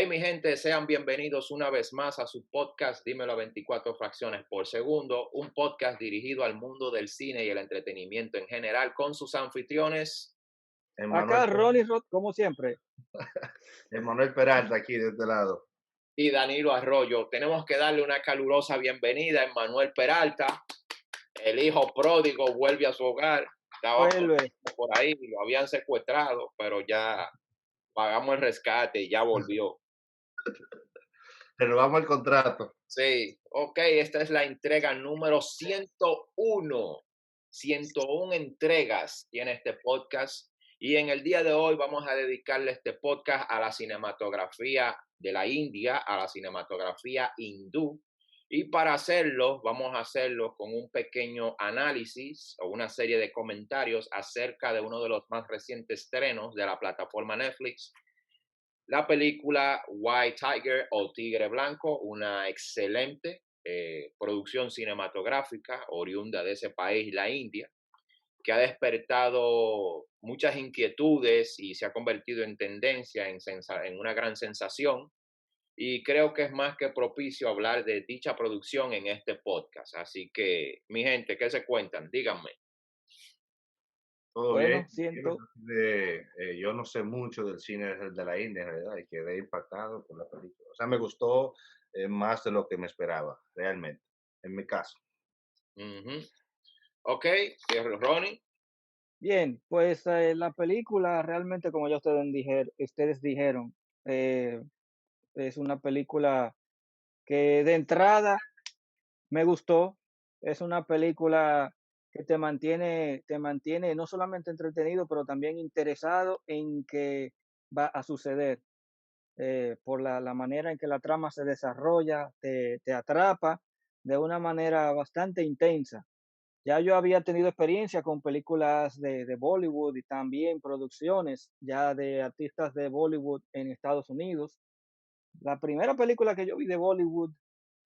Hey, mi gente, sean bienvenidos una vez más a su podcast Dímelo a 24 fracciones por segundo, un podcast dirigido al mundo del cine y el entretenimiento en general con sus anfitriones Acá Emanuel, Ronnie Rod, como siempre. Emanuel Peralta aquí de este lado. y Danilo Arroyo. Tenemos que darle una calurosa bienvenida a Emmanuel Peralta, el hijo pródigo vuelve a su hogar. Estaba Vuelve. por ahí, lo habían secuestrado, pero ya pagamos el rescate y ya volvió. Renovamos el contrato. Sí, ok, esta es la entrega número 101. 101 entregas tiene este podcast y en el día de hoy vamos a dedicarle este podcast a la cinematografía de la India, a la cinematografía hindú. Y para hacerlo, vamos a hacerlo con un pequeño análisis o una serie de comentarios acerca de uno de los más recientes estrenos de la plataforma Netflix, la película White Tiger o Tigre Blanco, una excelente producción cinematográfica oriunda de ese país, la India, que ha despertado muchas inquietudes y se ha convertido en tendencia, en una gran sensación. Y creo que es más que propicio hablar de dicha producción en este podcast. Así que, mi gente, ¿qué se cuentan? Díganme. Todo Bueno, bien. siento, Yo no sé mucho del cine de la India, ¿verdad? Y quedé impactado por la película. O sea, me gustó más de lo que me esperaba, realmente, en mi caso. Ujú. Ok, Ronnie. bien, pues la película realmente, como ya ustedes dijeron, eh, es una película que de entrada me gustó. Es una película que te mantiene no solamente entretenido, pero también interesado en qué va a suceder. Por la manera en que la trama se desarrolla, te atrapa de una manera bastante intensa. Ya yo había tenido experiencia con películas de Bollywood y también producciones ya de artistas de Bollywood en Estados Unidos. La primera película que yo vi de Bollywood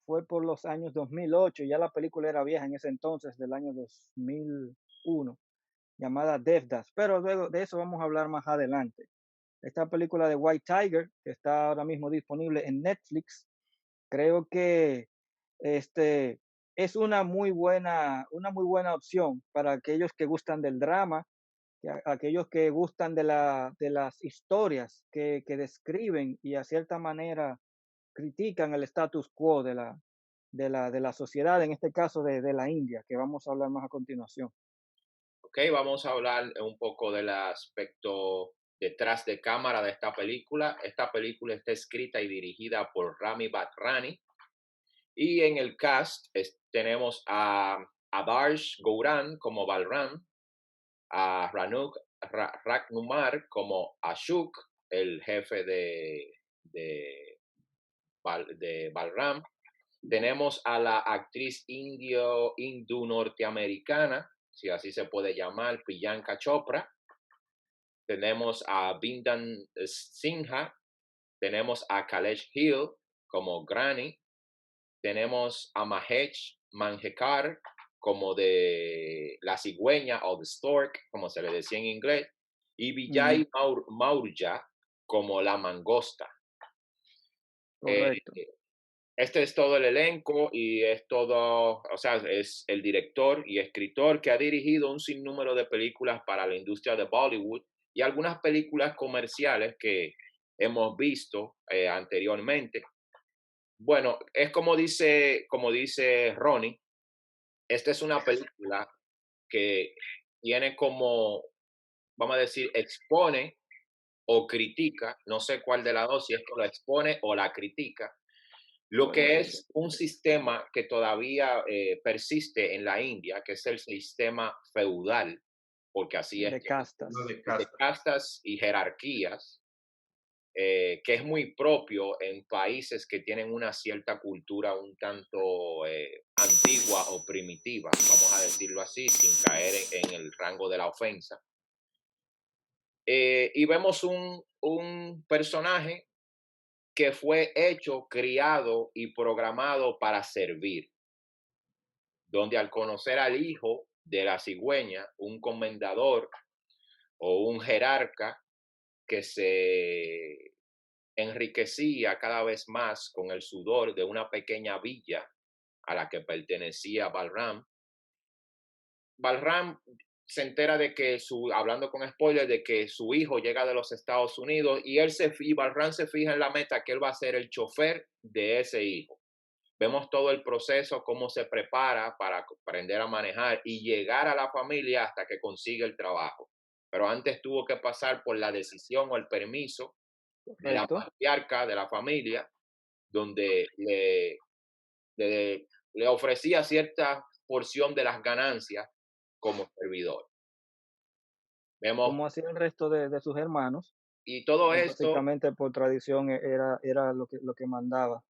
fue por los años 2008, ya la película era vieja en ese entonces, del año 2001, llamada Devdas, pero luego de eso vamos a hablar más adelante. Esta película de White Tiger, que está ahora mismo disponible en Netflix, creo que este, es una muy buena opción para aquellos que gustan del drama, aquellos que gustan de las historias que describen y a cierta manera critican el status quo de la sociedad, en este caso de la India, que vamos a hablar más a continuación. Ok, vamos a hablar un poco del aspecto detrás de cámara de esta película. Esta película está escrita y dirigida por Rami Batrani. Y en el cast tenemos a Adarsh Gouran como Balram, a Ragnumar como Ashok, el jefe de Balram. Tenemos a la actriz hindú-norteamericana, si así se puede llamar, Priyanka Chopra. Tenemos a Bindan Singha, tenemos a Kalesh Hill como Granny, tenemos a Mahesh Manjekar como de la cigüeña o the stork, como se le decía en inglés, y Ujú, Vijay Maurya como la mangosta. Eh, correcto. Este es todo el elenco y es todo, o sea, es el director y escritor que ha dirigido un sinnúmero de películas para la industria de Bollywood y algunas películas comerciales que hemos visto anteriormente. Bueno, es como dice Ronnie, esta es una película que tiene como, vamos a decir, expone o critica, no sé cuál de las dos, si esto la expone o la critica, lo que es un sistema que todavía persiste en la India, que es el sistema feudal, porque así es De que Uno castas. de de casta. castas y jerarquías, que es muy propio en países que tienen una cierta cultura un tanto antigua o primitiva, vamos a decirlo así, sin caer en el rango de la ofensa. Y vemos un personaje que fue hecho, criado y programado para servir, donde al conocer al hijo de la cigüeña, un comendador o un jerarca que se enriquecía cada vez más con el sudor de una pequeña villa a la que pertenecía Balram. Balram se entera de que hablando con spoilers, de que su hijo llega de los Estados Unidos y Balram se fija en la meta que él va a ser el chofer de ese hijo. Vemos todo el proceso, cómo se prepara para aprender a manejar y llegar a la familia hasta que consigue el trabajo. Pero antes tuvo que pasar por la decisión o el permiso de la correcto. matriarca de la familia, donde le ofrecía cierta porción de las ganancias como servidor. Vemos, Como hacía el resto de sus hermanos, y todo esto básicamente por tradición era lo que mandaba.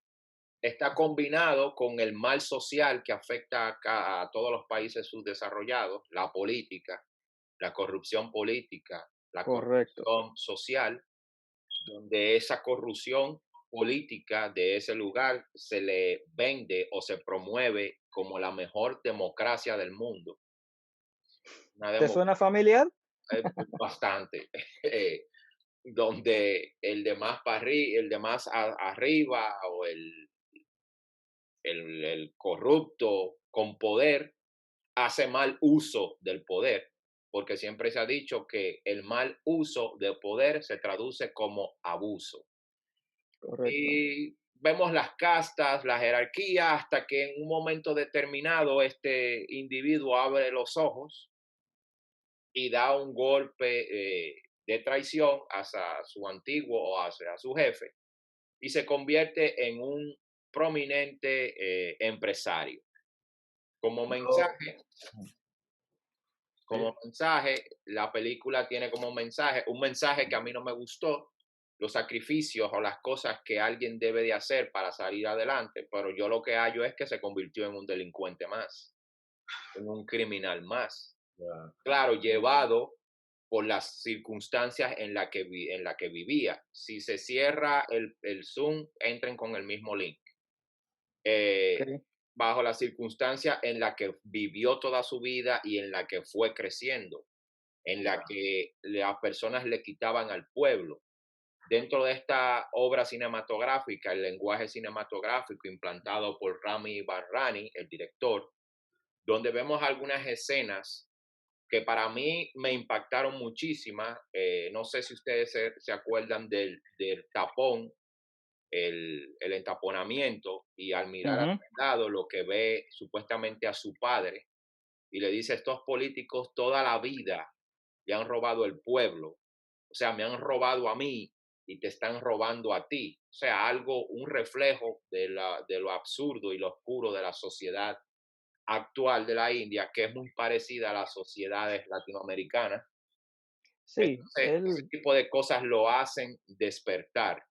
está combinado con el mal social que afecta a todos los países subdesarrollados, la política, la corrupción política, la Correcto, corrupción social, donde esa corrupción política de ese lugar se le vende o se promueve como la mejor democracia del mundo. Una ¿te democracia suena familiar? bastante, donde el de más, el de más arriba o el corrupto con poder hace mal uso del poder, porque siempre se ha dicho que el mal uso del poder se traduce como abuso. Correcto. Y vemos las castas, la jerarquía, hasta que en un momento determinado este individuo abre los ojos y da un golpe de traición hacia su antiguo o hacia su jefe y se convierte en un prominente empresario. Como Yo, mensaje, sí, como mensaje, la película tiene como mensaje, un mensaje que a mí no me gustó, los sacrificios o las cosas que alguien debe de hacer para salir adelante, pero yo lo que hallo es que se convirtió en un delincuente más, en un criminal más. ya, Claro, llevado por las circunstancias en la que vivía. Si se cierra el Zoom, entren con el mismo link. Eh, Ok, bajo la circunstancia en la que vivió toda su vida y en la que fue creciendo, en la ya, que las personas le quitaban al pueblo. Dentro de esta obra cinematográfica, el lenguaje cinematográfico implantado por Rami Barrani, el director, donde vemos algunas escenas que para mí me impactaron muchísimas. No sé si ustedes se acuerdan del tapón, el entaponamiento, y al mirar al ujú. lado lo que ve supuestamente a su padre y le dice, estos políticos toda la vida le han robado el pueblo, o sea, me han robado a mí y te están robando a ti. O sea, algo, un reflejo de lo absurdo y lo oscuro de la sociedad actual de la India, que es muy parecida a las sociedades latinoamericanas. Sí, Entonces, ese tipo de cosas lo hacen despertar.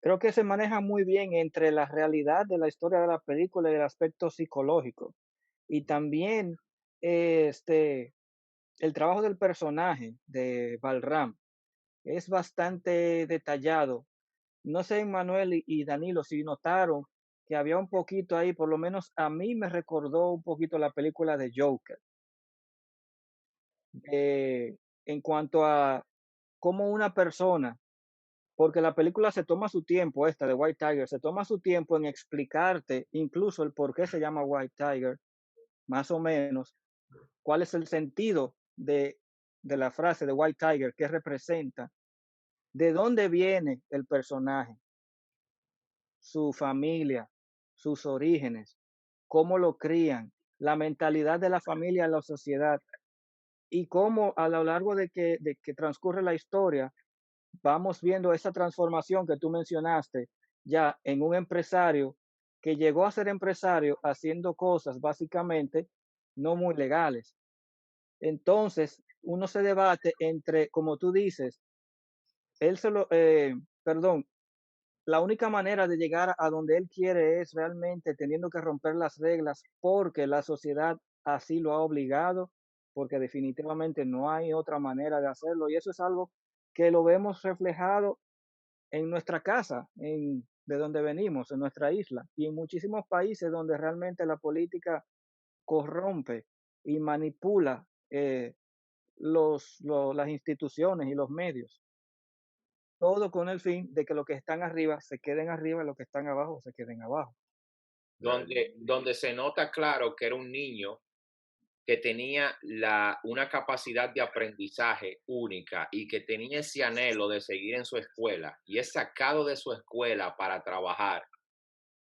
creo que se maneja muy bien entre la realidad de la historia de la película y el aspecto psicológico. Y también el trabajo del personaje de Balram es bastante detallado. No sé, Manuel y Danilo, si notaron que había un poquito ahí, por lo menos a mí me recordó un poquito la película de Joker, en cuanto a cómo una persona, porque la película se toma su tiempo, esta de White Tiger, se toma su tiempo en explicarte incluso el por qué se llama White Tiger, más o menos, cuál es el sentido de la frase de White Tiger, qué representa, de dónde viene el personaje, su familia, sus orígenes, cómo lo crían, la mentalidad de la familia en la sociedad y cómo a lo largo de que transcurre la historia vamos viendo esa transformación que tú mencionaste ya en un empresario que llegó a ser empresario haciendo cosas básicamente no muy legales. Entonces, uno se debate entre, como tú dices, él se lo, perdón, la única manera de llegar a donde él quiere es realmente teniendo que romper las reglas porque la sociedad así lo ha obligado, porque definitivamente no hay otra manera de hacerlo. Y eso es algo que lo vemos reflejado en nuestra casa, de donde venimos, en nuestra isla, y en muchísimos países donde realmente la política corrompe y manipula las instituciones y los medios. todo con el fin de que los que están arriba se queden arriba y los que están abajo se queden abajo. donde se nota claro que era un niño que tenía una capacidad de aprendizaje única y que tenía ese anhelo de seguir en su escuela y es sacado de su escuela para trabajar,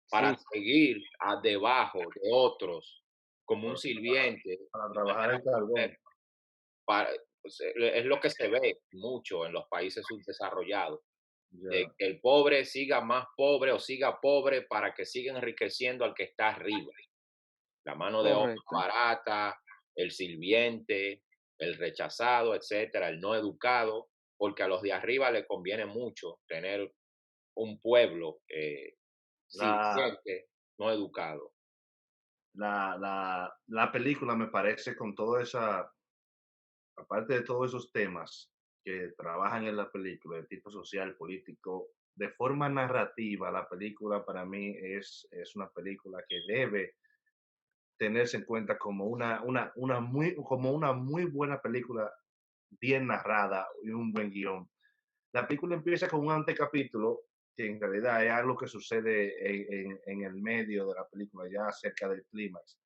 para Sí, seguir debajo de otros como un Para, sirviente. para trabajar el carbón. Para, pues, es lo que se ve mucho en los países subdesarrollados, de Ya. que el pobre siga más pobre o siga pobre para que siga enriqueciendo al que está arriba. La mano de obra correcto. barata, el sirviente, el rechazado, etcétera, el no educado, porque a los de arriba les conviene mucho tener un pueblo La, sirviente, no educado. la película me parece con toda esa, aparte de todos esos temas que trabajan en la película, de tipo social, político, de forma narrativa, la película para mí es una película que debe tenerse en cuenta como como una muy buena película bien narrada y un buen guión. La película empieza con un antecapítulo que en realidad es algo que sucede en el medio de la película, ya cerca del clímax.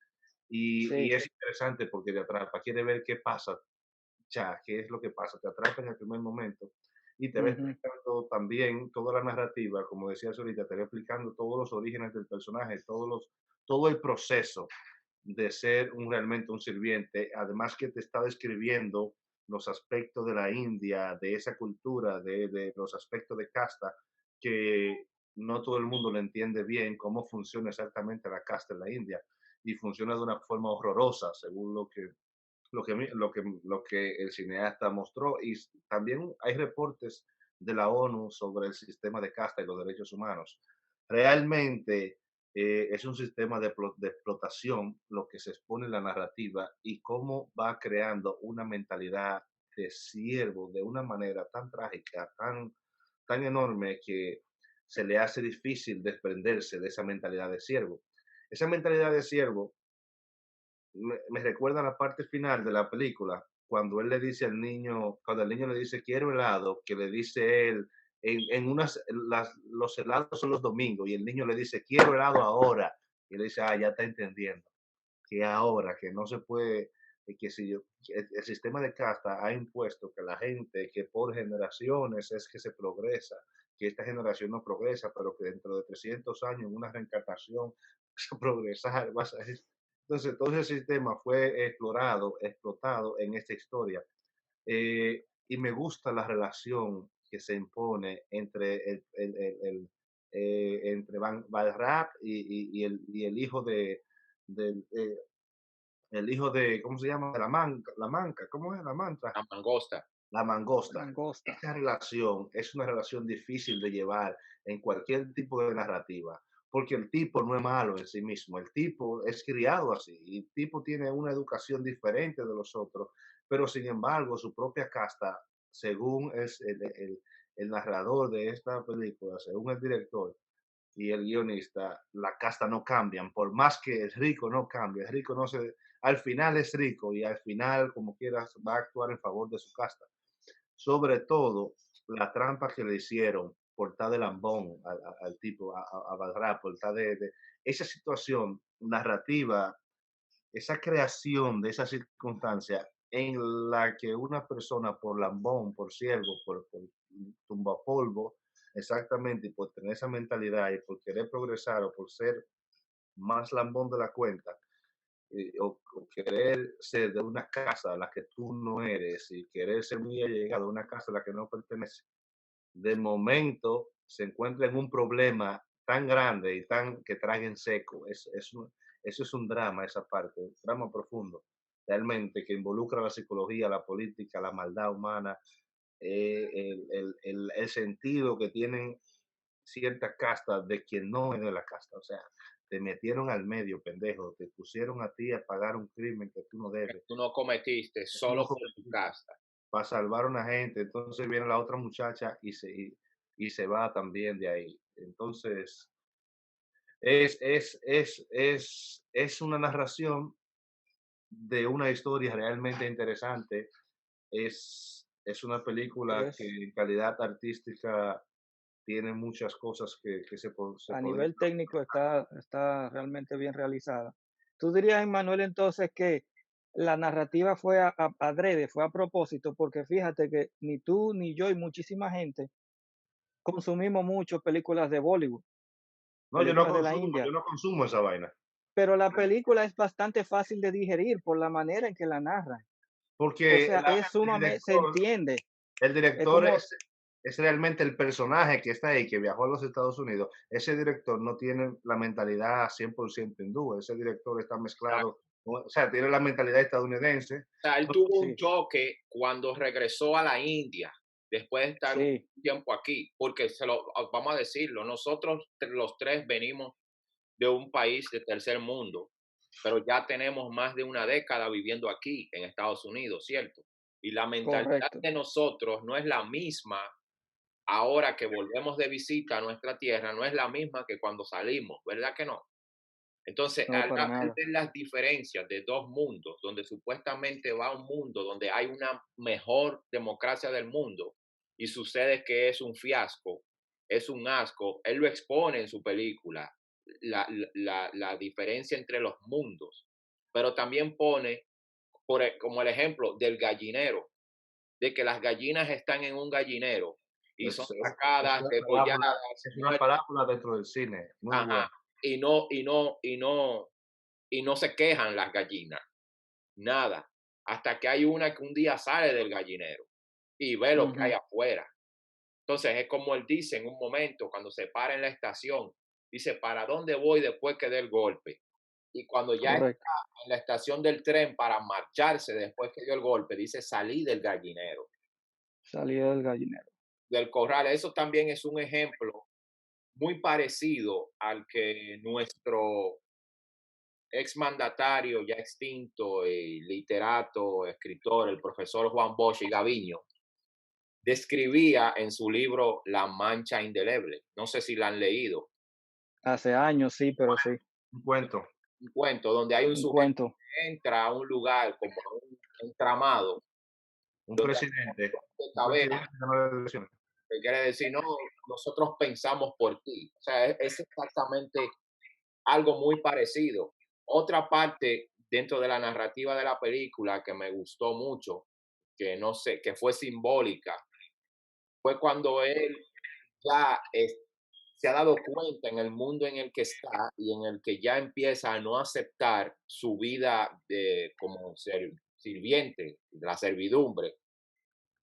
Y Sí. es interesante porque te atrapa, quiere ver qué pasa, ya, qué es lo que pasa, te atrapa en el primer momento y te va Ujú. explicando también toda la narrativa, como decías ahorita, te va explicando todos los orígenes del personaje, todo el proceso de ser realmente un sirviente, además que te está describiendo los aspectos de la India, de esa cultura, de los aspectos de casta, que no todo el mundo lo entiende bien cómo funciona exactamente la casta en la India y funciona de una forma horrorosa, según lo que el cineasta mostró. Y también hay reportes de la ONU sobre el sistema de casta y los derechos humanos. Realmente es un sistema de explotación lo que se expone en la narrativa y cómo va creando una mentalidad de siervo de una manera tan trágica, tan enorme que se le hace difícil desprenderse de esa mentalidad de siervo. Esa mentalidad de siervo me recuerda la parte final de la película, cuando él le dice al niño, cuando el niño le dice quiero helado, que le dice él, los helados son los domingos, y el niño le dice quiero helado ahora, y él dice, ya está entendiendo, que ahora, que no se puede, que si yo, que el sistema de casta ha impuesto que la gente, que por generaciones es que se progresa, que esta generación no progresa, pero que dentro de 300 años, en una reencarnación, vas a progresar, vas a... Entonces, todo ese sistema fue explotado en esta historia. Y me gusta la relación que se impone entre entre Balrap y el hijo del, el hijo de, ¿cómo se llama? La manca, ¿cómo es? La mantra. La mangosta. La mangosta. Langosta. Esta relación es una relación difícil de llevar en cualquier tipo de narrativa, porque el tipo no es malo en sí mismo, el tipo es criado así, y el tipo tiene una educación diferente de los otros, pero sin embargo su propia casta, según es el narrador de esta película, según el director y el guionista, la casta no cambian, por más que el rico no cambie, el rico no se, al final es rico y al final, como quieras, va a actuar en favor de su casta. Sobre todo la trampa que le hicieron por estar de lambón al tipo, a Balrap, por estar esa situación narrativa, esa creación de esa circunstancia en la que una persona por lambón, por siervo, por tumbapolvo, exactamente, y por tener esa mentalidad y por querer progresar o por ser más lambón de la cuenta, o querer ser de una casa a la que tú no eres y querer ser muy allegado a una casa a la que no pertenece, de momento se encuentra en un problema tan grande y tan que trague en seco. Eso es un drama, esa parte, un drama profundo, realmente, que involucra la psicología, la política, la maldad humana, el sentido que tienen cierta casta de quien no es de la casta. O sea, te metieron al medio, pendejo, te pusieron a ti a pagar un crimen que tú no Que debes. tú no cometiste Tú no solo por tu cometiste casta. para salvar a una gente. Entonces viene la otra muchacha y se va también de ahí. Entonces, es una narración de una historia realmente interesante. Es Es una película que Es, en calidad artística tiene muchas cosas que se a podrían. nivel técnico está realmente bien realizada. ¿Tú dirías, Emmanuel, entonces que la narrativa fue adrede, fue a propósito? Porque fíjate que ni tú ni yo y muchísima gente consumimos mucho películas de Bollywood, No, películas de la India, yo no consumo esa vaina. pero la película es bastante fácil de digerir por la manera en que la narran. O Porque sea, es el sumamente, se director entiende. El Es director como, es realmente el personaje que está ahí, que viajó a los Estados Unidos. Ese director no tiene la mentalidad 100% hindú. Ese director está mezclado, o sea, tiene la mentalidad estadounidense. Sea, él No, tuvo un sí, choque cuando regresó a la India, después de estar un sí, tiempo aquí, porque vamos a decirlo, nosotros los tres venimos de un país de tercer mundo, pero ya tenemos más de una década viviendo aquí en Estados Unidos, ¿cierto? Y la mentalidad correcto. de nosotros no es la misma ahora que volvemos de visita a nuestra tierra, no es la misma que cuando salimos, ¿verdad que no? Entonces, No, al para nada. ver las diferencias de dos mundos, donde supuestamente va un mundo donde hay una mejor democracia del mundo y sucede que es un fiasco, es un asco, él lo expone en su película, la diferencia entre los mundos, pero también pone como el ejemplo del gallinero, de que las gallinas están en un gallinero y son es sacadas, una parábola, degolladas, es una muertas, parábola dentro del cine. Muy ajá, buena. y no se quejan las gallinas, nada, hasta que hay una que un día sale del gallinero y ve lo que hay Ujú, afuera. Entonces es como él dice en un momento, cuando se para en la estación, dice, ¿para dónde voy después que dé el golpe? Y cuando ya está correcto. en la estación del tren para marcharse después que dio el golpe, dice, salí del gallinero, Salió del gallinero. del corral. Eso también es un ejemplo muy parecido al que nuestro exmandatario ya extinto, literato, escritor, el profesor Juan Bosch y Gaviño, describía en su libro La Mancha Indeleble. No sé si la han leído. Hace años, sí, pero sí. Un cuento, Un cuento donde hay un Un sujeto cuento. que entra a un lugar como a un entramado donde hay un montón de un presidente cavernas, que ganó la elección. que quiere decir, no, nosotros pensamos por ti. O sea, es exactamente algo muy parecido. Otra parte dentro de la narrativa de la película que me gustó mucho, que no sé, que fue simbólica, fue cuando él ya se ha dado cuenta en el mundo en el que está y en el que ya empieza a no aceptar su vida de, como sirviente, de la servidumbre,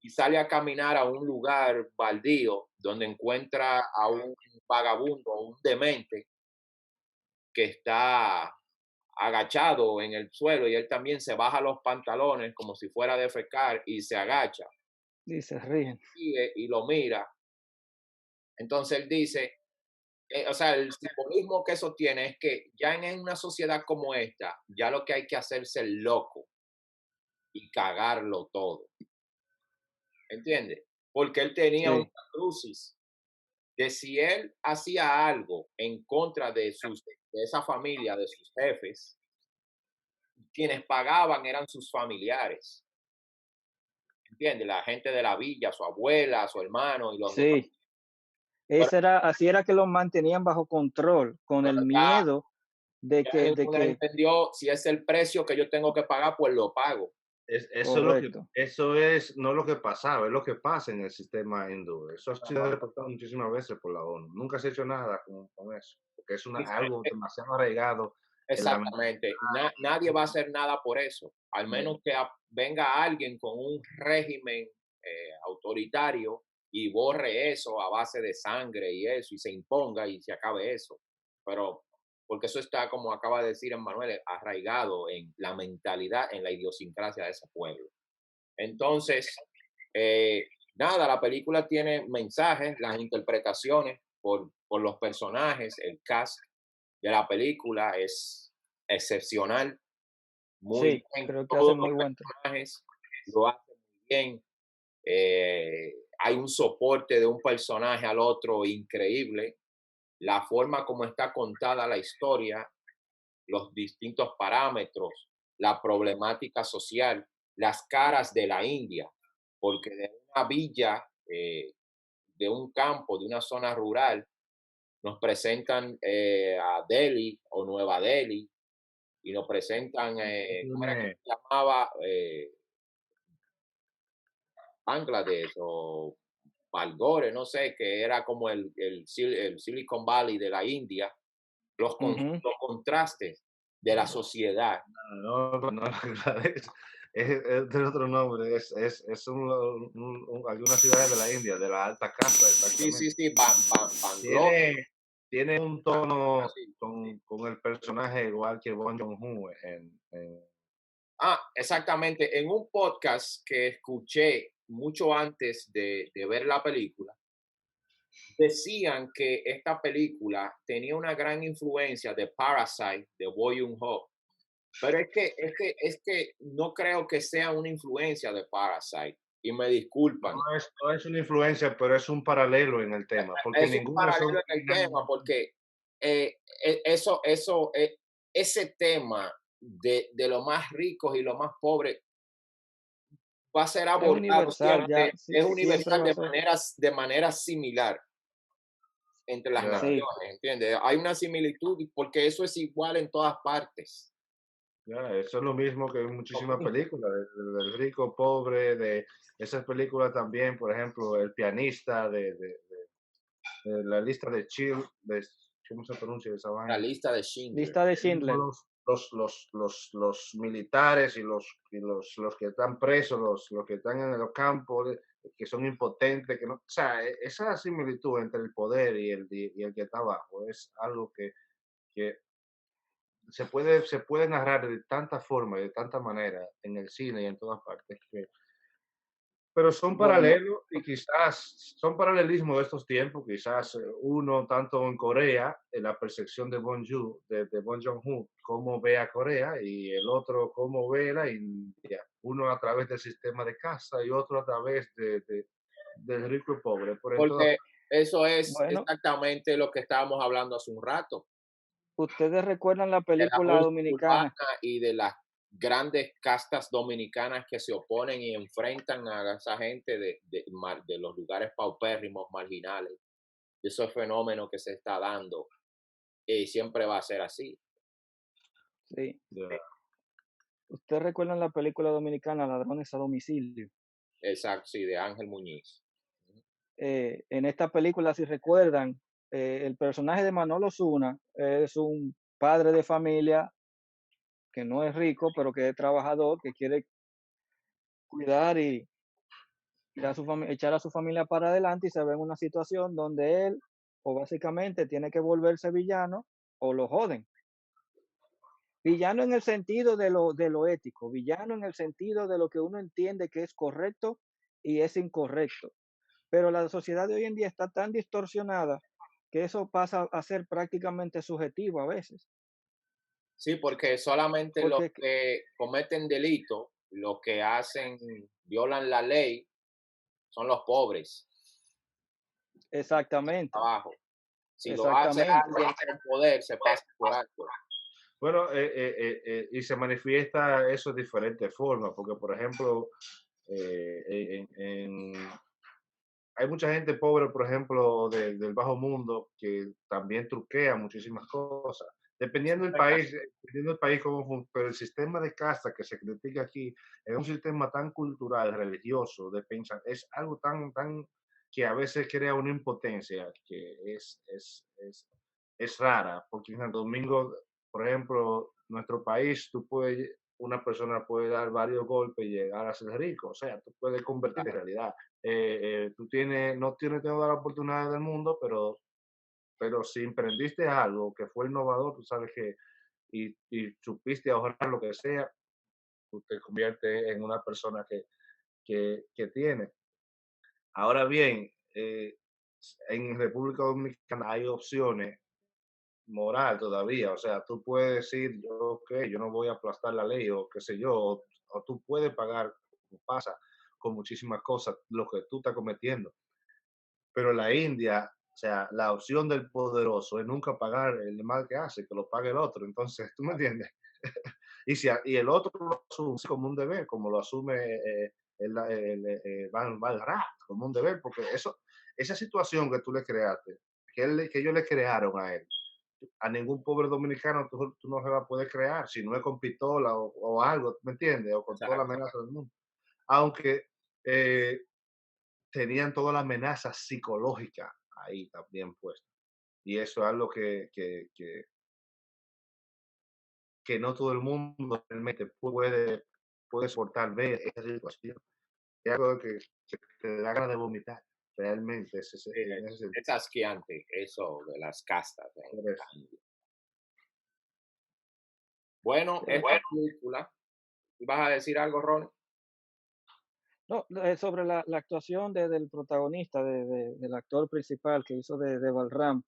y sale a caminar a un lugar baldío donde encuentra a un vagabundo, un demente, que está agachado en el suelo y él también se baja los pantalones como si fuera a defecar y se agacha Y se ríen. y lo mira. Entonces él dice, o sea, el simbolismo que eso tiene es que ya en una sociedad como esta, ya lo que hay que hacerse el loco y cagarlo todo, ¿entiendes? Porque él tenía una Sí, crucis de si él hacía algo en contra de esa familia, de sus jefes, quienes pagaban eran sus familiares, ¿entiendes? La gente de la villa, su abuela, su hermano y los demás. sí. Pero, Así era que los mantenían bajo control, con pero el miedo ya de entonces que, entendió, si es el precio que yo tengo que pagar, pues lo pago. correcto. Eso es no lo que pasaba, es lo que pasa en el sistema hindú. Eso ha sido Ajá. reportado muchísimas veces por la ONU. Nunca se ha hecho nada con eso, porque es Dice, algo demasiado arraigado en la mente. exactamente. Nadie va a hacer nada por eso, al menos que venga alguien con un régimen autoritario y borre eso a base de sangre y eso, y se imponga y se acabe eso. Pero porque eso está, como acaba de decir Emmanuel, arraigado en la mentalidad, en la idiosincrasia de ese pueblo. Entonces, nada, la película tiene mensajes, las interpretaciones por los personajes, el cast de la película es excepcional, muy Sí, bien, creo que todos hacen los muy buen personajes lo hacen muy bien. Hay un soporte de un personaje al otro increíble, la forma como está contada la historia, los distintos parámetros, la problemática social, las caras de la India, porque de una villa de un campo, de una zona rural, nos presentan a Delhi o Nueva Delhi y nos presentan, ¿cómo era que Tiene, se llamaba? Bangladesh o Balgore, no sé, que era como el Silicon Valley de la India, Ujú. los contrastes de la sociedad. no, no, es del otro nombre, es algunas ciudades de la India, de la alta casta, Sí, sí, exactamente. sí, Bangalore, Tiene, tiene un tono así, sí. con el personaje igual que Bong Joon-ho Exactamente. En un podcast que escuché mucho antes de ver la película, decían que esta película tenía una gran influencia de Parasite, de Bong Joon-ho. Pero es que no creo que sea una influencia de Parasite, y me disculpan. no es una influencia, pero es un paralelo en el tema, porque Es un ninguno son paralelo en el tema, porque, eso, ese tema de los más ricos y los más pobres va a ser Es abordado universal, ya siempre, es siempre universal va a ser. de manera similar entre las ya, Sí, naciones, ¿entiendes? Hay una similitud porque eso es igual en todas partes. ya, eso es lo mismo que en Lo muchísimas mismo. películas, del rico, pobre, de esas películas también, por ejemplo, El pianista, de la lista de Chill, ¿cómo se pronuncia esa La vaina? lista de Schindler. lista de Mismo Schindler. los militares los que están presos, los que están en los campos, que son impotentes, que no, o sea, esa similitud entre el poder y el que está abajo es algo que se puede narrar de tanta forma y de tanta manera en el cine y en todas partes pero son Bueno, paralelos y quizás son paralelismos de estos tiempos, quizás uno tanto en Corea, en la percepción de de Bong Joon-ho, cómo ve a Corea y el otro cómo ve la India, uno a través del sistema de casa y otro a través del rico y pobre, pero en todas Porque eso es bueno, exactamente lo que estábamos hablando hace un rato, ustedes recuerdan la de la película música urbana dominicana. y de las grandes castas dominicanas que se oponen y enfrentan a esa gente de los lugares paupérrimos, marginales, de esos fenómenos que se está dando, y siempre va a ser así. Sí, ya, ustedes recuerdan la película dominicana Ladrones a domicilio. Exacto, sí, de Ángel Muñiz. En esta película, si recuerdan, el personaje de Manolo Zuna es un padre de familia que no es rico, pero que es trabajador, que quiere cuidar y echar a su familia para adelante y se ve en una situación donde él, o básicamente, tiene que volverse villano o lo joden. Villano en el sentido de lo ético, villano en el sentido de lo que uno entiende que es correcto y es incorrecto. Pero la sociedad de hoy en día está tan distorsionada que eso pasa a ser prácticamente subjetivo a veces. Sí, porque solamente los Porque que cometen delito, los que violan la ley, son los pobres, exactamente, abajo. Si lo hace exactamente. alguien con poder, se pasa por alto. bueno, y se manifiesta eso de diferentes formas, porque por ejemplo, hay mucha gente pobre, por ejemplo, del bajo mundo, que también truquea muchísimas cosas. Dependiendo del país cómo pero el sistema de casta que se critica aquí es un sistema tan cultural, religioso, de pensar, es algo tan que a veces crea una impotencia que es rara, porque en Santo Domingo, por ejemplo, nuestro país, una persona puede dar varios golpes y llegar a ser rico, o sea, tú puedes convertir en realidad no tienes toda la oportunidad del mundo, pero si emprendiste algo que fue innovador, tú sabes y supiste ahorrar lo que sea, tú te conviertes en una persona que tiene. Ahora bien, en República Dominicana hay opciones moral todavía, o sea, tú puedes decir, yo no voy a aplastar la ley o qué sé yo, o tú puedes pagar, como pasa con muchísimas cosas, lo que tú estás cometiendo. Pero en la India, o sea, la opción del poderoso es nunca pagar el mal que hace, que lo pague el otro. Entonces, ¿tú me entiendes? Y el otro lo asume como un deber, como lo asume Van Rap, como un deber, porque esa situación que tú le creaste, que ellos le crearon a él, a ningún pobre dominicano tú no se va a poder crear, si no es con pistola o algo, ¿me entiendes? O con toda la Exacto. amenaza del mundo. Aunque eh, tenían toda la amenaza psicológica ahí también puesta. Y eso es algo que no todo el mundo realmente puede soportar ver esa situación. Es algo que te da ganas de vomitar, realmente, en ese sentido. Es asqueante eso de las castas Por eso. en India. Bueno, Sí. esta película, ¿vas a decir algo, Ron? No, sobre la actuación del protagonista, del actor principal que hizo de Balram,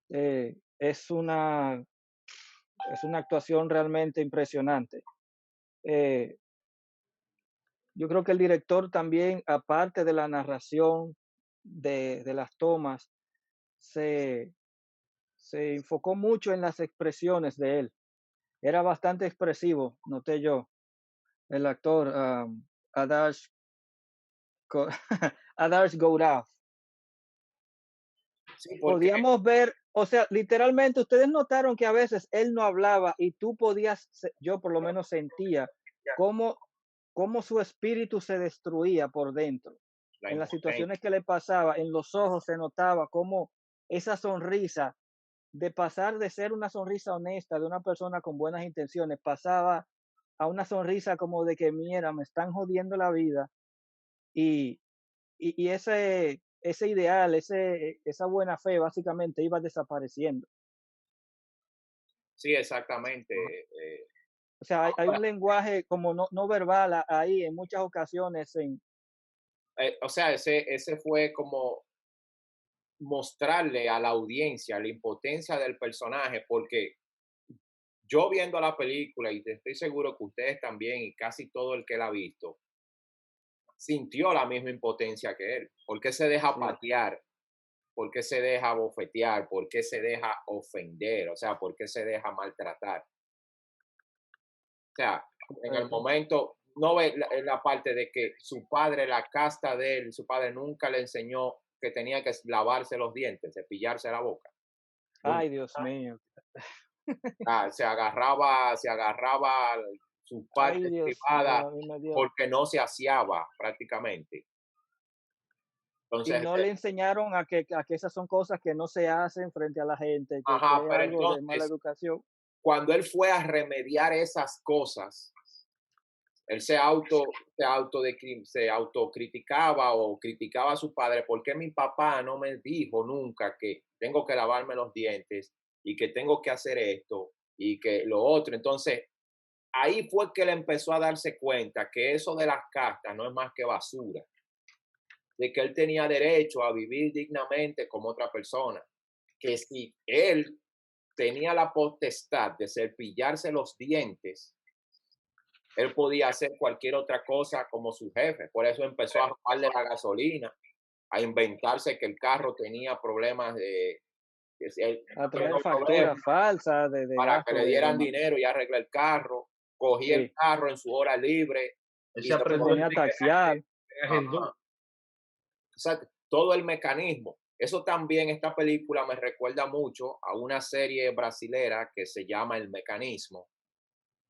eh, es una, es una actuación realmente impresionante. Eh, yo creo que el director también, aparte de la narración de las tomas, se, se enfocó mucho en las expresiones de él. Era bastante expresivo, noté yo, el actor Adarsh, Adarsh Gourav. Sí, porque Podíamos ver, o sea, literalmente ustedes notaron que a veces él no hablaba y tú podías, yo por lo menos sentía cómo, cómo su espíritu se destruía por dentro. la En las impotencia. situaciones que le pasaba, en los ojos se notaba cómo esa sonrisa, de pasar de ser una sonrisa honesta de una persona con buenas intenciones, pasaba a una sonrisa como de que, mira, me están jodiendo la vida y, y ese ideal, esa buena fe básicamente iba desapareciendo. Sí, exactamente. O sea, hay Ahora, un lenguaje como no verbal ahí en muchas ocasiones. o sea, ese fue como mostrarle a la audiencia la impotencia del personaje, porque yo viendo la película, y estoy seguro que ustedes también, y casi todo el que la ha visto, sintió la misma impotencia que él. ¿Por qué se deja Sí, patear? ¿Por qué se deja bofetear? ¿Por qué se deja ofender? O sea, ¿por qué se deja maltratar? O sea, en el correcto. momento, no ve la parte de que su padre, la casta de él, su padre nunca le enseñó que tenía que lavarse los dientes, cepillarse la boca. Nunca. Ay, Dios mío. Se agarraba sus Ay, partes Dios mío, privadas a mí me dio. porque no se aseaba prácticamente. Y Entonces, no le enseñaron a que esas son cosas que no se hacen frente a la gente, que ajá, es pero algo de mala entonces, educación. cuando él fue a remediar esas cosas, él se autocriticaba o criticaba a su padre, ¿por qué mi papá no me dijo nunca que tengo que lavarme los dientes y que tengo que hacer esto y que lo otro? Entonces, ahí fue que él empezó a darse cuenta que eso de las castas no es más que basura, de que él tenía derecho a vivir dignamente como otra persona, que si él tenía la potestad de cepillarse los dientes, él podía hacer cualquier otra cosa como su jefe. Por eso empezó a robarle la gasolina, a inventarse que el carro tenía problemas que si él A tenía traer un problema facturas falsas de para que gasto le de dieran dinero y arregle el carro, cogía el sí, carro en su hora libre Él y se se se aprendió el ponía a ticket taxiar. hindú. ajá, o sea, todo el mecanismo. Eso también, esta película me recuerda mucho a una serie brasilera que se llama El Mecanismo,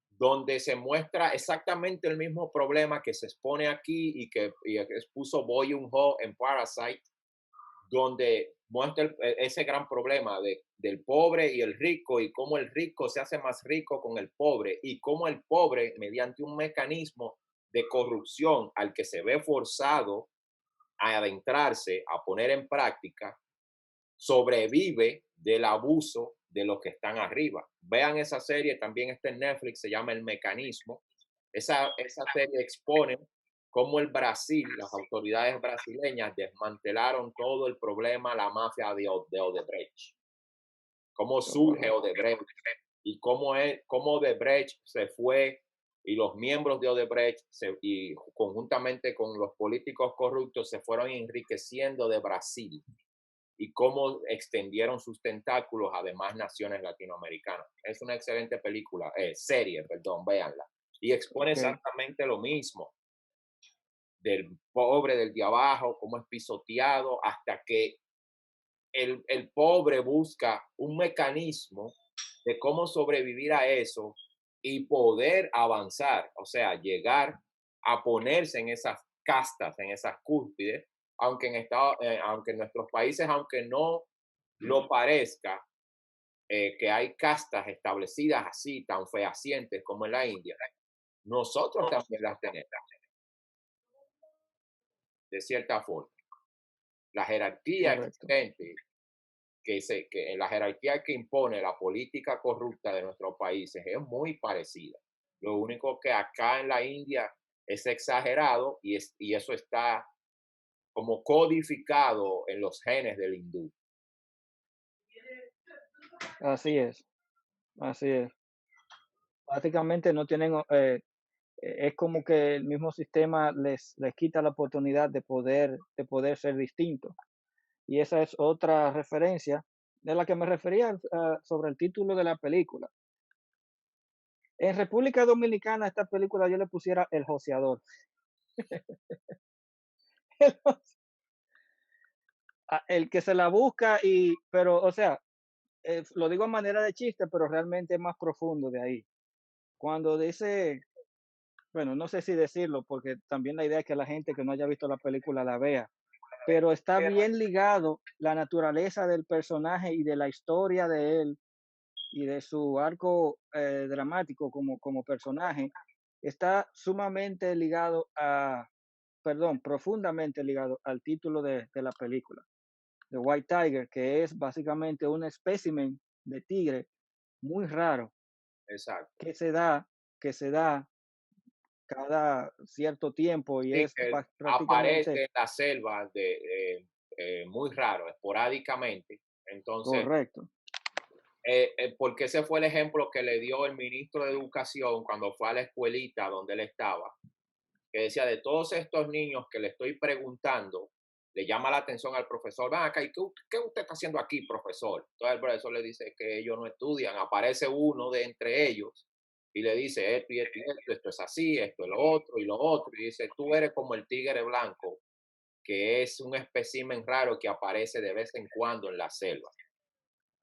donde se muestra exactamente el mismo problema que se expone aquí y que expuso Bong Joon-ho en Parasite, donde muestra ese gran problema del pobre y el rico y cómo el rico se hace más rico con el pobre y cómo el pobre, mediante un mecanismo de corrupción al que se ve forzado a adentrarse, a poner en práctica, sobrevive del abuso de los que están arriba. Vean esa serie, también está en Netflix, se llama El Mecanismo. Esa serie expone cómo el Brasil, las autoridades brasileñas desmantelaron todo el problema, la mafia de Odebrecht. Cómo Oh, surge wow. Odebrecht y cómo Odebrecht se fue y los miembros de Odebrecht y conjuntamente con los políticos corruptos se fueron enriqueciendo de Brasil y cómo extendieron sus tentáculos a demás naciones latinoamericanas. Es una excelente película, serie, perdón, véanla. Y expone Ok. exactamente lo mismo. del pobre, del de abajo, cómo es pisoteado, hasta que el pobre busca un mecanismo de cómo sobrevivir a eso y poder avanzar, o sea, llegar a ponerse en esas castas, en esas cúspides, aunque en nuestros países, aunque no lo parezca, que hay castas establecidas así, tan fehacientes como en la India, nosotros también las tenemos, de cierta forma. La jerarquía correcto. existente que la jerarquía que impone la política corrupta de nuestros países es muy parecida. Lo único que acá en la India es exagerado y eso está como codificado en los genes del hindú. Así es, así es. Básicamente no tienen, es como que el mismo sistema les quita la oportunidad de poder ser distintos. Y esa es otra referencia de la que me refería sobre el título de la película. En República Dominicana, esta película yo le pusiera El Joseador. El que se la busca pero, o sea, lo digo a manera de chiste, pero realmente es más profundo de ahí. Cuando dice, bueno, no sé si decirlo, porque también la idea es que la gente que no haya visto la película la vea, pero está bien ligado la naturaleza del personaje y de la historia de él y de su arco dramático como personaje, está sumamente ligado perdón, profundamente ligado al título de la película, The White Tiger, que es básicamente un espécimen de tigre muy raro Exacto. que se da cada cierto tiempo y Sí, es que aparece prácticamente en la selva muy raro, esporádicamente. Entonces, correcto. porque ese fue el ejemplo que le dio el ministro de Educación cuando fue a la escuelita donde él estaba, que decía, de todos estos niños que le estoy preguntando, le llama la atención al profesor, ven acá, ¿y qué usted está haciendo aquí, profesor? Entonces el profesor le dice que ellos no estudian, aparece uno de entre ellos y le dice esto y esto y esto es así, esto es lo otro y lo otro, y dice, tú eres como el tigre blanco, que es un espécimen raro que aparece de vez en cuando en la selva.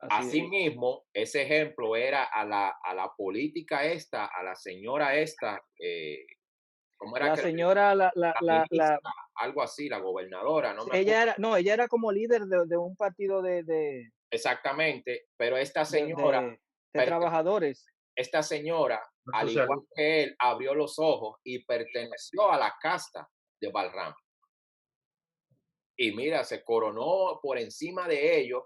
Así es. Asimismo, ese ejemplo era a la política esta, a la señora esta, ¿cómo era La que le señora, la ministra, algo así, la gobernadora, no me acuerdo ella era, no, ella era como líder de un partido exactamente, pero esta de, señora, de, de perte- trabajadores. esta señora, Los al igual socialistas. que él, abrió los ojos y perteneció a la casta de Balram. Y mira, se coronó por encima de ellos,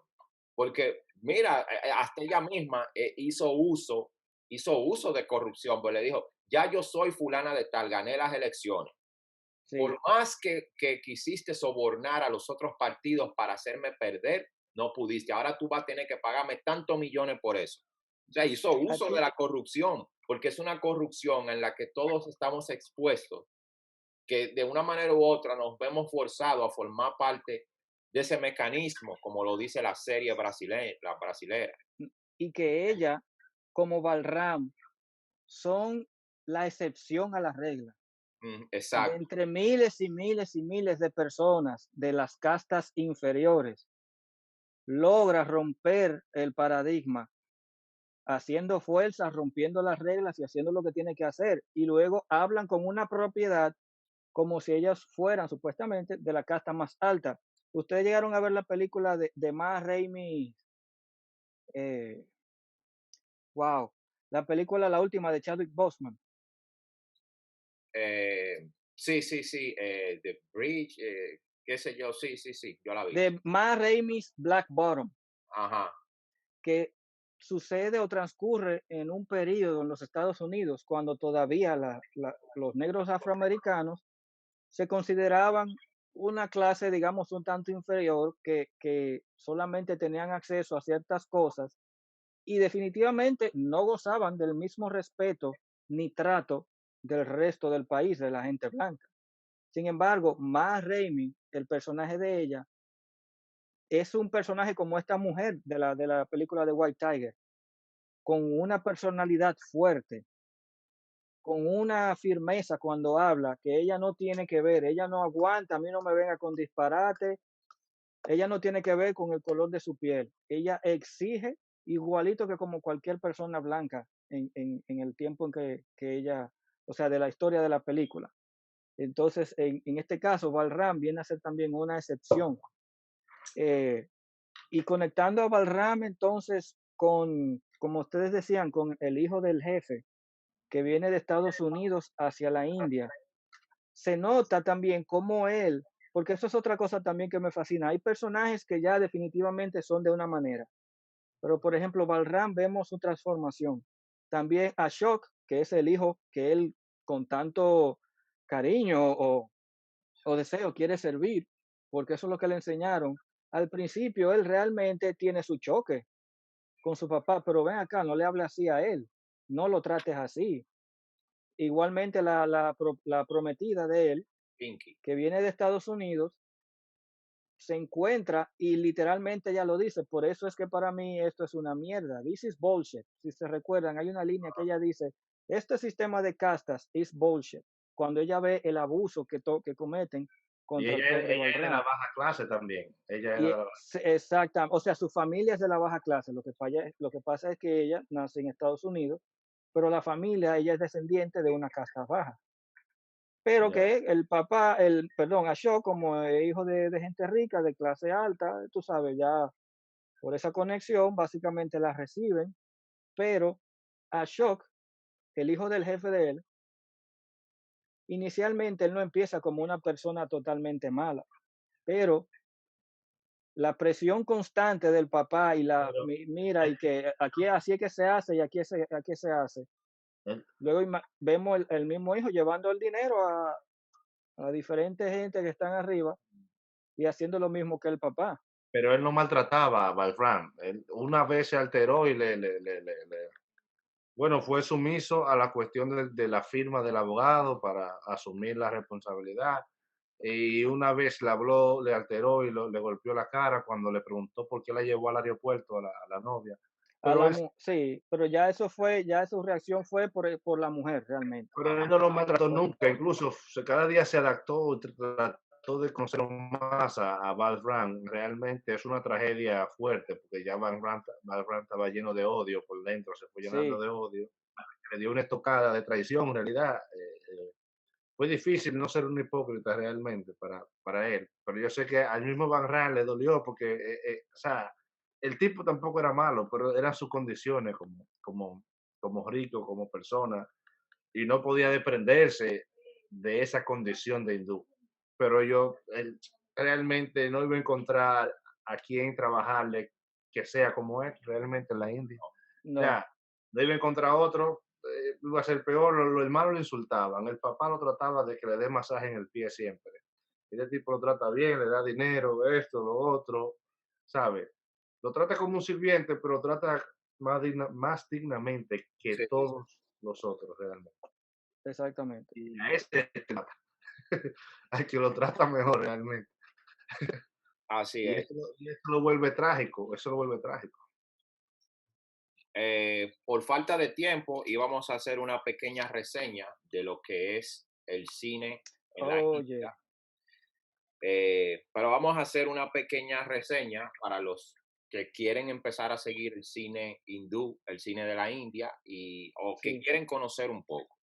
porque mira, hasta ella misma hizo uso de corrupción, pues le dijo, ya yo soy fulana de tal, gané las elecciones. Sí, Por más que quisiste sobornar a los otros partidos para hacerme perder, no pudiste. Ahora tú vas a tener que pagarme tantos millones por eso. O sea, hizo uso de aquí, la corrupción, porque es una corrupción en la que todos estamos expuestos, que de una manera u otra nos vemos forzados a formar parte de ese mecanismo, como lo dice la serie brasileña, la brasilera. y que ella, como Balram, son la excepción a la regla. De Exacto, entre miles y miles y miles de personas de las castas inferiores, logra romper el paradigma, haciendo fuerza, rompiendo las reglas y haciendo lo que tiene que hacer. Y luego hablan con una propiedad como si ellas fueran supuestamente de la casta más alta. Ustedes llegaron a ver la película de Ma Rainey, eh, wow, la película, la última de Chadwick Boseman, sí, sí, sí, The Bridge, qué sé yo, sí, sí, sí, yo la vi. de Ma Rainey's Black Bottom, Ajá, que sucede o transcurre en un periodo en los Estados Unidos cuando todavía los negros afroamericanos se consideraban una clase, digamos, un tanto inferior, que solamente tenían acceso a ciertas cosas y definitivamente no gozaban del mismo respeto ni trato del resto del país, de la gente blanca. Sin embargo, Ma Rainey, el personaje de ella, es un personaje como esta mujer de la película de White Tiger, con una personalidad fuerte, con una firmeza cuando habla, que ella no tiene que ver, ella no aguanta, a mí no me venga con disparate, ella no tiene que ver con el color de su piel, ella exige igualito que como cualquier persona blanca en el tiempo en que ella, o sea, de la historia de la película. Entonces, en este caso, Balram viene a ser también una excepción. Eh, y conectando a Balram entonces con, como ustedes decían, con el hijo del jefe que viene de Estados Unidos hacia la India, se nota también cómo él, porque eso es otra cosa también que me fascina, hay personajes que ya definitivamente son de una manera, pero por ejemplo, Balram vemos su transformación. También Ashok, que es el hijo que él con tanto cariño o deseo quiere servir, porque eso es lo que le enseñaron. Al principio él realmente tiene su choque con su papá, pero ven acá, no le hable así a él, no lo trates así. Igualmente la prometida de él, Pinky. que viene de Estados Unidos, se encuentra y literalmente ella lo dice, por eso es que para mí esto es una mierda, this is bullshit. Si se recuerdan, hay una línea que ella dice, este sistema de castas is bullshit, cuando ella ve el abuso que cometen Y contra el ella, pobre ella es de la Balram. baja clase también. Ella Y era de la exacta, o sea, su familia es de la baja clase, lo que pasa es que ella nace en Estados Unidos, pero la familia, ella es descendiente de una casta baja. Pero ya. que el papá, perdón, Ashok, como hijo de gente rica, de clase alta, tú sabes, ya por esa conexión, básicamente la reciben, pero Ashok, el hijo del jefe de él, inicialmente él no empieza como una persona totalmente mala, pero la presión constante del papá y Pero mira, y que aquí así es que se hace y aquí se hace. él, Luego vemos el mismo hijo llevando el dinero a diferentes gente que están arriba y haciendo lo mismo que el papá. pero él no maltrataba a Balram. Él una vez se alteró y bueno, fue sumiso a la cuestión de la firma del abogado para asumir la responsabilidad. Y una vez le habló, le alteró y le golpeó la cara cuando le preguntó por qué la llevó al aeropuerto a la novia. Pero él, Sí, pero ya eso fue, ya su reacción fue por la mujer realmente. pero él no lo maltrató Por- nunca, incluso cada día se adaptó, trató de conocer más a Val Grant. Realmente es una tragedia fuerte porque ya Val Grant estaba lleno de odio por dentro, se fue llenando sí, de odio, le dio una estocada de traición en realidad. Fue difícil no ser un hipócrita realmente para él, pero yo sé que al mismo Van Raan le dolió porque, o sea, el tipo tampoco era malo, pero eran sus condiciones como rico, como persona, y no podía desprenderse de esa condición de hindú. Pero él realmente no iba a encontrar a quien trabajarle que sea como él realmente en la India. O no, sea, no iba a encontrar otro, iba a ser peor, los hermanos lo insultaban, el papá lo trataba de que le dé masaje en el pie siempre. Este tipo lo trata bien, le da dinero, esto, lo otro, ¿sabe? Lo trata como un sirviente, pero lo trata más dignamente que Sí, todos los otros realmente. exactamente. Y a este al que lo trata mejor realmente. así Y es. eso lo vuelve trágico, eso lo vuelve trágico. Por falta de tiempo, íbamos a hacer una pequeña reseña de lo que es el cine en la Oye, India. Pero vamos a hacer una pequeña reseña para los que quieren empezar a seguir el cine hindú, el cine de la India, o que sí, quieren conocer un poco.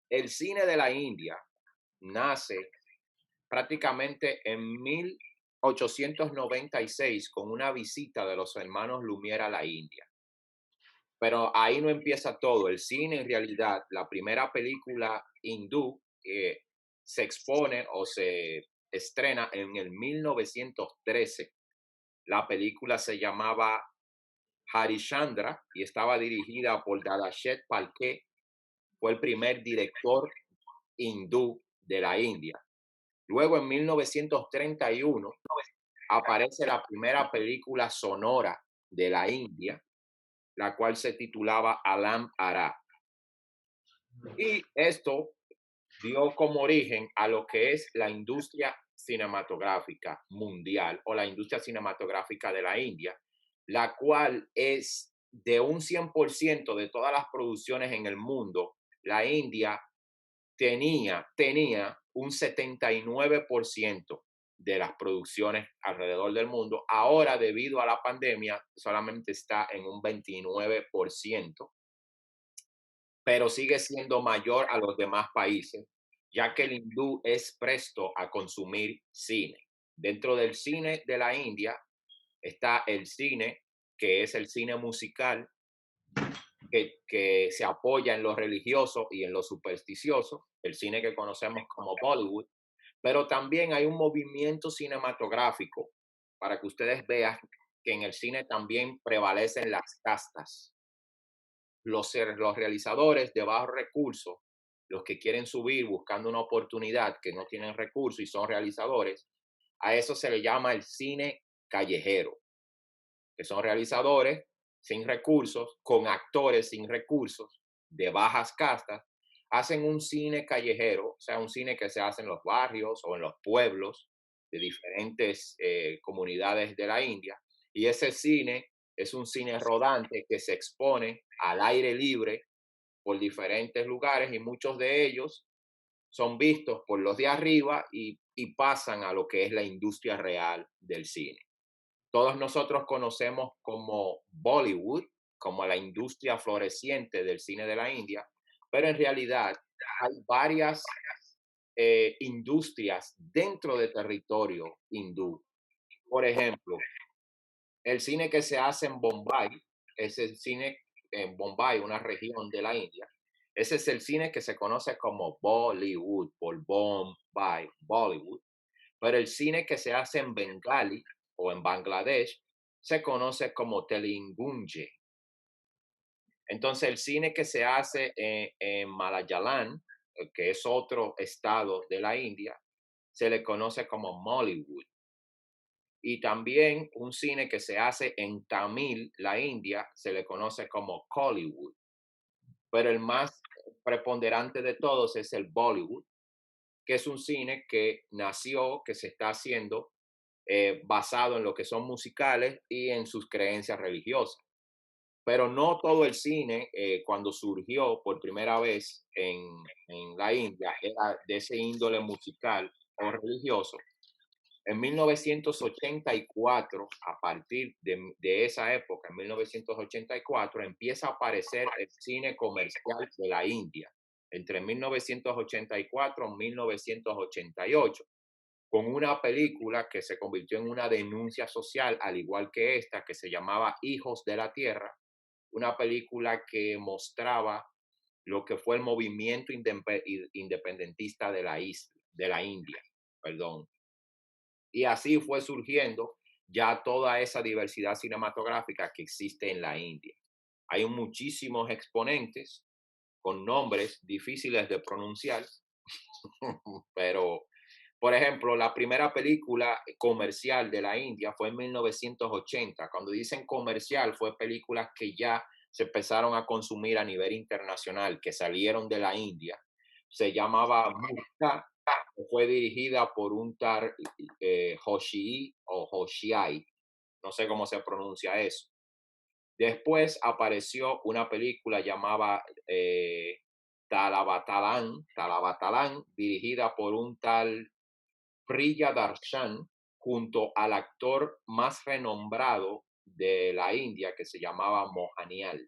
El cine de la India nace prácticamente en 1896 con una visita de los hermanos Lumière a la India. Pero ahí no empieza todo. El cine, en realidad, la primera película hindú que se expone o se estrena en el 1913. La película se llamaba Harishchandra y estaba dirigida por Dadashet Phalke. Fue el primer director hindú de la India. Luego, en 1931, aparece la primera película sonora de la India, la cual se titulaba Alam Ara. Y esto dio como origen a lo que es la industria cinematográfica mundial o la industria cinematográfica de la India, la cual es de un 100% de todas las producciones en el mundo, la India tenía un 79% de las producciones alrededor del mundo. Ahora, debido a la pandemia, solamente está en un 29%, pero sigue siendo mayor a los demás países, ya que el hindú es presto a consumir cine. Dentro del cine de la India está el cine, que es el cine musical, que se apoya en lo religioso y en lo supersticioso, el cine que conocemos como Bollywood, pero también hay un movimiento cinematográfico para que ustedes vean que en el cine también prevalecen las castas. Los realizadores de bajos recursos, los que quieren subir buscando una oportunidad, que no tienen recursos y son realizadores, a eso se le llama el cine callejero, que son realizadores sin recursos, con actores sin recursos, de bajas castas, hacen un cine callejero, o sea, un cine que se hace en los barrios o en los pueblos de diferentes comunidades de la India. Y ese cine es un cine rodante que se expone al aire libre por diferentes lugares y muchos de ellos son vistos por los de arriba y pasan a lo que es la industria real del cine. Todos nosotros conocemos como Bollywood, como la industria floreciente del cine de la India, pero en realidad hay varias industrias dentro del territorio hindú. Por ejemplo, el cine que se hace en Bombay, es el cine en Bombay, una región de la India. Ese es el cine que se conoce como Bollywood, por Bombay, Bollywood. Pero el cine que se hace en Bengali o en Bangladesh se conoce como Telugunje. Entonces, el cine que se hace en Malayalam, que es otro estado de la India, se le conoce como Mollywood. Y también un cine que se hace en Tamil, la India, se le conoce como Kollywood. Pero el más preponderante de todos es el Bollywood, que es un cine que nació, que se está haciendo basado en lo que son musicales y en sus creencias religiosas. Pero no todo el cine, cuando surgió por primera vez en la India, era de ese índole musical o religioso. En 1984, a partir de esa época, en 1984, empieza a aparecer el cine comercial de la India, entre 1984 y 1988, con una película que se convirtió en una denuncia social, al igual que esta, que se llamaba Hijos de la Tierra, una película que mostraba lo que fue el movimiento independentista de la India, perdón. Y así fue surgiendo ya toda esa diversidad cinematográfica que existe en la India. Hay muchísimos exponentes con nombres difíciles de pronunciar, pero, por ejemplo, la primera película comercial de la India fue en 1980. Cuando dicen comercial, fue películas que ya se empezaron a consumir a nivel internacional, que salieron de la India. Se llamaba Murka, fue dirigida por un tal Hoshii o Hoshiai, no sé cómo se pronuncia eso. Después apareció una película llamada Talabatalan, dirigida por un tal Priya Darshan, junto al actor más renombrado de la India que se llamaba Mohanlal.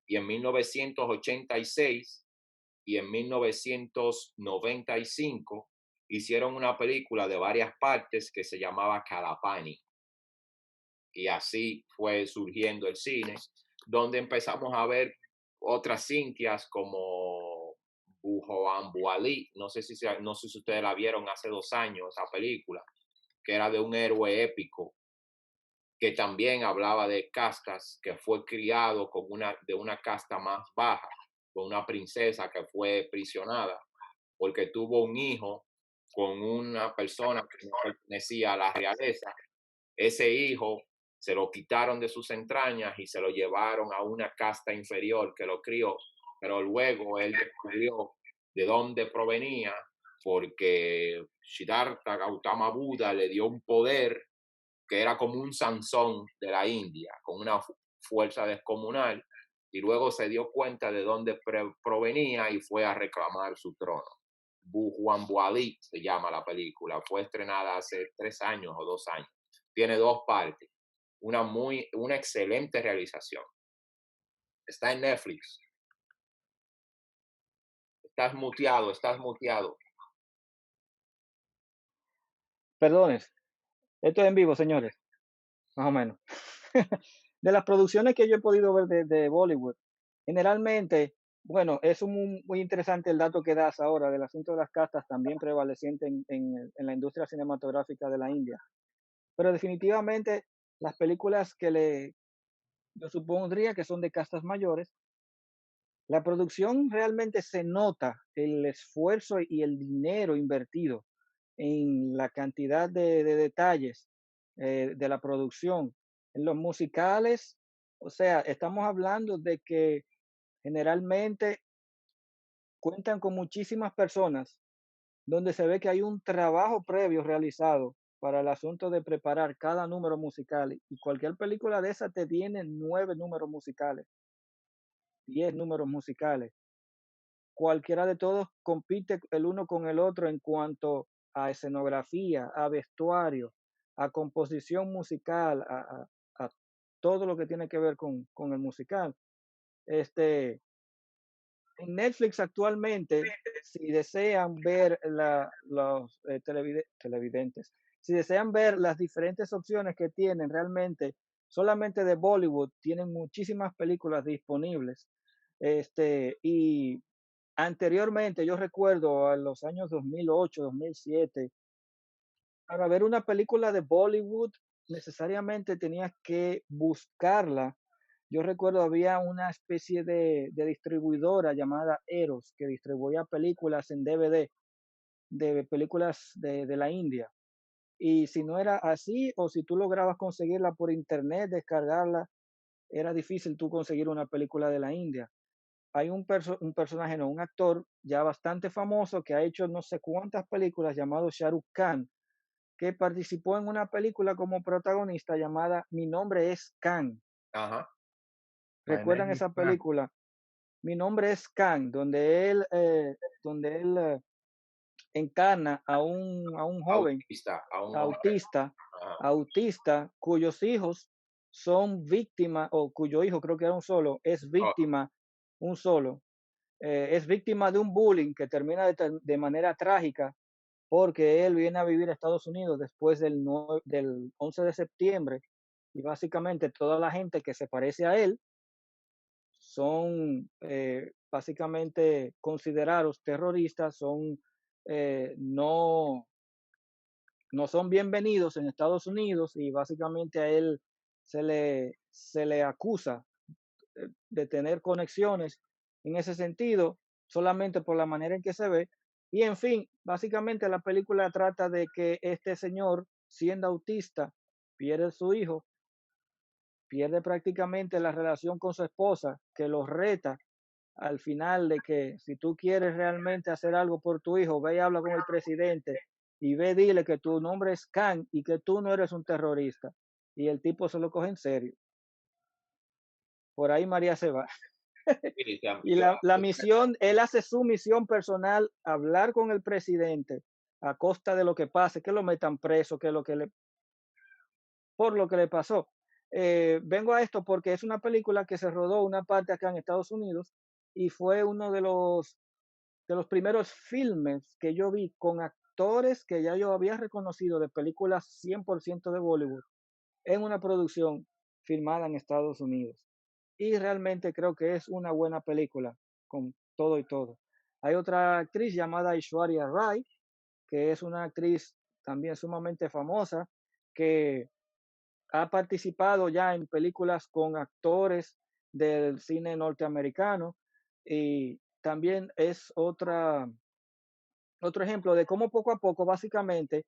Y en 1986 y en 1995 hicieron una película de varias partes que se llamaba Kalapani. Y así fue surgiendo el cine, donde empezamos a ver otras cintas como Bujoan Buali, no sé si ustedes la vieron hace 2 años, esa película, que era de un héroe épico, que también hablaba de castas, que fue criado de una casta más baja, con una princesa que fue prisionada, porque tuvo un hijo con una persona que no pertenecía a la realeza. Ese hijo se lo quitaron de sus entrañas y se lo llevaron a una casta inferior que lo crió, pero luego él descubrió de dónde provenía, porque Siddhartha Gautama Buda le dio un poder que era como un Sansón de la India, con una fuerza descomunal, y luego se dio cuenta de dónde provenía y fue a reclamar su trono. Juan Boali se llama la película, fue estrenada hace 3 años o 2 años. Tiene dos partes, una excelente realización. Está en Netflix. Estás muteado, estás muteado. Perdones, esto es en vivo, señores, más o menos. De las producciones que yo he podido ver de Bollywood, generalmente, bueno, es muy interesante el dato que das ahora del asunto de las castas, también prevaleciente en la industria cinematográfica de la India. Pero definitivamente las películas yo supondría que son de castas mayores, la producción realmente se nota el esfuerzo y el dinero invertido en la cantidad de detalles de la producción. En los musicales, o sea, estamos hablando de que generalmente cuentan con muchísimas personas, donde se ve que hay un trabajo previo realizado para el asunto de preparar cada número musical. Y cualquier película de esa te tiene 9 números musicales, 10 números musicales. Cualquiera de todos compite el uno con el otro en cuanto a escenografía, a vestuario, a composición musical, a todo lo que tiene que ver con el musical. Este, en Netflix actualmente, si desean ver los televidentes, si desean ver las diferentes opciones que tienen realmente, solamente de Bollywood, tienen muchísimas películas disponibles. Y anteriormente, yo recuerdo a los años 2008, 2007, para ver una película de Bollywood necesariamente tenías que buscarla. Yo recuerdo había una especie de distribuidora llamada Eros que distribuía películas en DVD, de películas de la India. Y si no era así, o si tú lograbas conseguirla por internet, descargarla, era difícil tú conseguir una película de la India. Hay un personaje, no, un actor ya bastante famoso que ha hecho no sé cuántas películas llamado Shah Rukh Khan, que participó en una película como protagonista llamada Mi nombre es Khan. Ajá. My ¿Recuerdan name is esa Khan. película? Mi nombre es Khan, donde él encarna a un joven Autista, a un hombre. autista, Ajá. autista cuyos hijos son víctimas, o cuyo hijo creo que era un solo, es Oh, víctima, un solo, es víctima de un bullying que termina de manera trágica porque él viene a vivir a Estados Unidos después del 11 de septiembre y básicamente toda la gente que se parece a él son básicamente considerados terroristas, no son bienvenidos en Estados Unidos y básicamente a él se le acusa de tener conexiones en ese sentido, solamente por la manera en que se ve. Y en fin, básicamente la película trata de que este señor, siendo autista, pierde su hijo, pierde prácticamente la relación con su esposa, que lo reta al final de que si tú quieres realmente hacer algo por tu hijo, ve y habla con el presidente y ve, dile que tu nombre es Khan y que tú no eres un terrorista. Y el tipo se lo coge en serio. Por ahí María se va. sí, Y la misión, él hace su misión personal, hablar con el presidente a costa de lo que pase, que lo metan preso, por lo que le pasó. Vengo a esto porque es una película que se rodó una parte acá en Estados Unidos y fue uno de los primeros filmes que yo vi con actores que ya yo había reconocido de películas 100% de Bollywood en una producción filmada en Estados Unidos. Y realmente creo que es una buena película con todo y todo. Hay otra actriz llamada Aishwarya Rai, que es una actriz también sumamente famosa, que ha participado ya en películas con actores del cine norteamericano y también es otro ejemplo de cómo poco a poco, básicamente,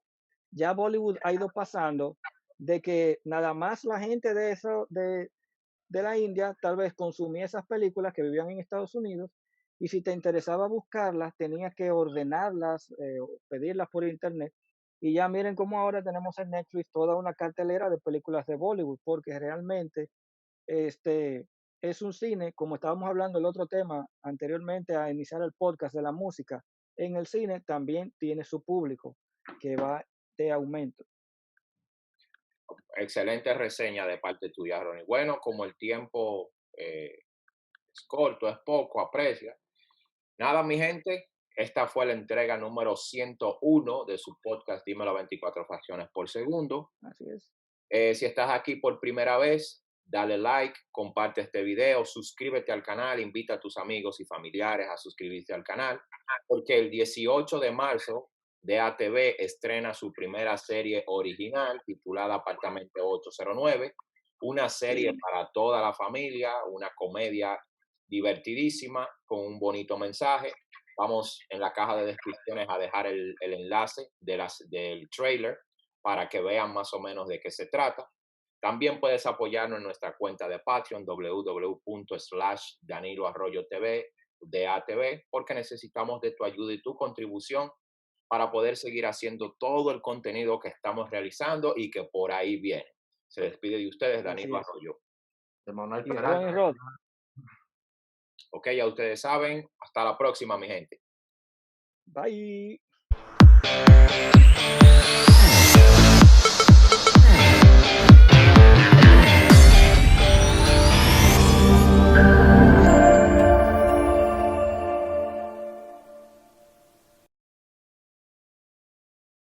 ya Bollywood ha ido pasando de que nada más la gente de la India tal vez consumía esas películas que vivían en Estados Unidos y si te interesaba buscarlas tenías que ordenarlas o pedirlas por internet y ya miren cómo ahora tenemos en Netflix toda una cartelera de películas de Bollywood porque realmente este es un cine, como estábamos hablando el otro tema anteriormente a iniciar el podcast de la música, en el cine también tiene su público que va de aumento. Excelente reseña de parte tuya, Ronnie. Bueno, como el tiempo es corto, es poco, aprecia. Nada, mi gente, esta fue la entrega número 101 de su podcast Dímelo 24 fracciones por segundo. Así es. Si estás aquí por primera vez, dale like, comparte este video, suscríbete al canal, invita a tus amigos y familiares a suscribirse al canal, porque el 18 de marzo DATV estrena su primera serie original titulada Apartamento 809, una serie Sí, para toda la familia, una comedia divertidísima con un bonito mensaje. Vamos en la caja de descripciones a dejar el enlace del trailer para que vean más o menos de qué se trata. También puedes apoyarnos en nuestra cuenta de Patreon, www.danilo.arroyo.tv, DATV, porque necesitamos de tu ayuda y tu contribución para poder seguir haciendo todo el contenido que estamos realizando y que por ahí viene. Se despide de ustedes, así Danilo es. Arroyo. De Manuel Y Ronnie Peralta. Rod, Ok, ya ustedes saben. Hasta la próxima, mi gente. bye.